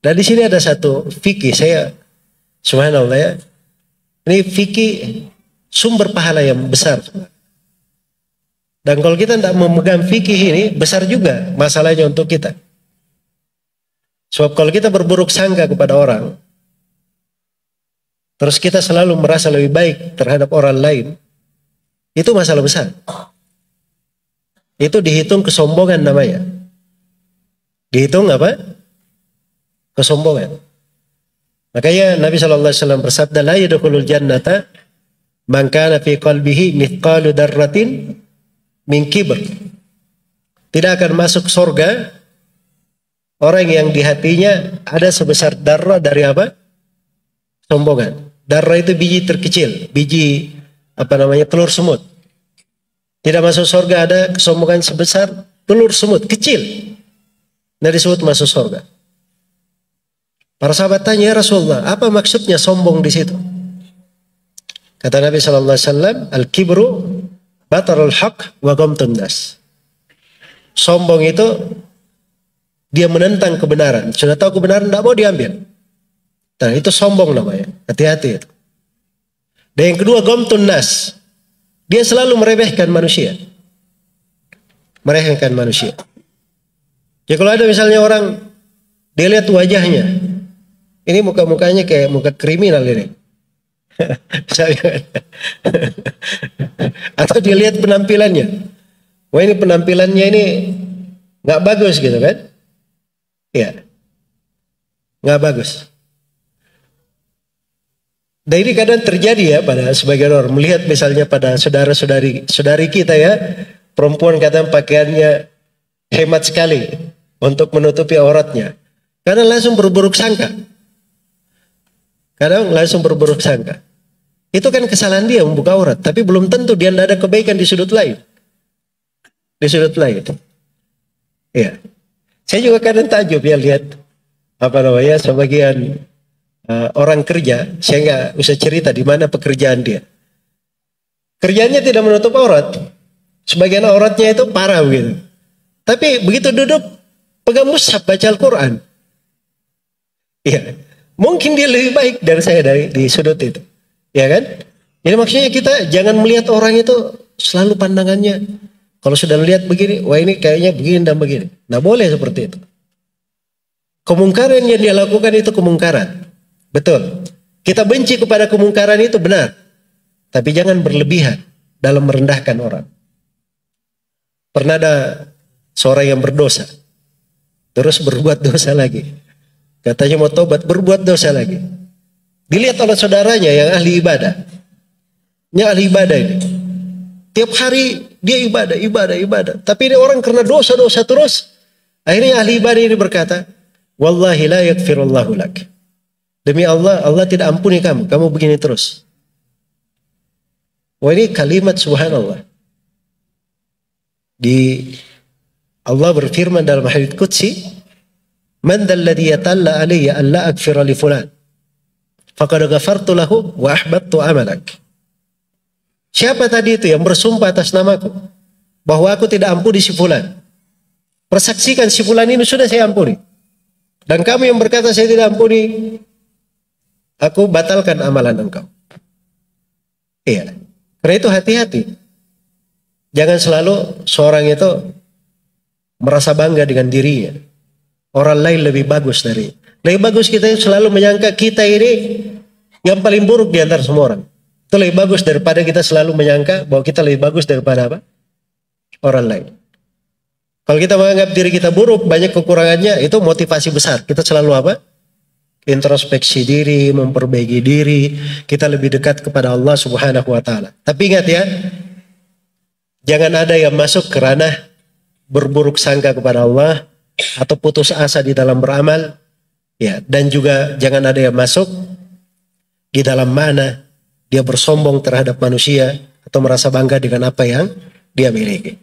Dan di sini ada satu fikih, saya subhanallah ya, ini fikih sumber pahala yang besar. Dan kalau kita tidak memegang fikih ini, besar juga masalahnya untuk kita. Sebab kalau kita berburuk sangka kepada orang, terus kita selalu merasa lebih baik terhadap orang lain, itu masalah besar. Itu dihitung kesombongan namanya. Dihitung apa? Kesombongan. Makanya Nabi SAW bersabda, la yadkhulul jannata man kana fi qalbihi mithqalu darratin min kibr. Tidak akan masuk surga orang yang di hatinya ada sebesar darah dari apa? Sombongan. Darah itu biji terkecil, biji telur semut. Tidak masuk surga ada kesombongan sebesar telur semut kecil. Dari disebut masuk surga. Para sahabat tanya, ya Rasulullah, apa maksudnya sombong di situ? Kata Nabi SAW, al-kibru batarul haq wa ghamtun nas. Sombong itu dia menentang kebenaran. Sudah tahu kebenaran, tidak mau diambil. Nah, itu sombong namanya. Hati-hati itu. Dan yang kedua, ghamtun nas. Dia selalu meremehkan manusia. Meremehkan manusia. Ya kalau ada misalnya orang, dia lihat wajahnya, ini muka-mukanya kayak muka kriminal ini. Atau dia lihat penampilannya, wah ini penampilannya ini nggak bagus gitu kan? Ya, nggak bagus. Dan ini kadang terjadi ya pada sebagian orang, melihat misalnya pada saudari kita ya, perempuan kadang pakaiannya hemat sekali untuk menutupi auratnya. Kadang langsung berburuk sangka. Itu kan kesalahan dia membuka aurat, tapi belum tentu dia tidak ada kebaikan di sudut lain. Ya. Saya juga kadang takjub ya lihat sebagian orang kerja, saya nggak usah cerita di mana pekerjaan dia. Kerjanya tidak menutup aurat. Sebagian auratnya itu parah begitu. Tapi begitu duduk pegang mushaf baca Al-Quran. Iya, mungkin dia lebih baik dari saya di sudut itu. Ya kan? Jadi maksudnya kita jangan melihat orang itu selalu pandangannya. Kalau sudah lihat begini, wah ini kayaknya begini dan begini. Nah boleh seperti itu. Kemungkaran yang dia lakukan itu kemungkaran. Betul. Kita benci kepada kemungkaran itu benar. Tapi jangan berlebihan dalam merendahkan orang. Pernah ada seorang yang berdosa, terus berbuat dosa lagi. Katanya mau tobat, berbuat dosa lagi. Dilihat oleh saudaranya yang ahli ibadah. Yang ahli ibadah ini. Tiap hari dia ibadah. Tapi ini orang karena dosa-dosa terus. Akhirnya ahli ibadah ini berkata, wallahi la yakfirullahu lak. Demi Allah, Allah tidak ampuni kamu. Kamu begini terus. Wah ini kalimat subhanallah. Allah berfirman dalam hadits qudsi, "Man dzalladzi yatalla alayya an la aghfira li fulan, faqad ghafartu lahu wa ahbattu amalak." Siapa tadi itu yang bersumpah atas namaku bahwa aku tidak ampuni si fulan? Persaksikan si fulan ini sudah saya ampuni. Dan kamu yang berkata saya tidak ampuni, aku batalkan amalan engkau. Iya. Karena itu hati-hati. Jangan selalu seorang itu merasa bangga dengan dirinya. Orang lain lebih bagus dari. Lebih bagus kita selalu menyangka kita ini yang paling buruk di antara semua orang. Itu lebih bagus daripada kita selalu menyangka bahwa kita lebih bagus daripada apa? Orang lain. Kalau kita menganggap diri kita buruk, banyak kekurangannya, itu motivasi besar. Kita selalu apa? Introspeksi diri, memperbaiki diri. Kita lebih dekat kepada Allah Subhanahu wa Ta'ala. Tapi ingat ya, jangan ada yang masuk ke ranah berburuk sangka kepada Allah atau putus asa di dalam beramal, ya. Dan juga jangan ada yang masuk di dalam mana dia bersombong terhadap manusia atau merasa bangga dengan apa yang dia miliki.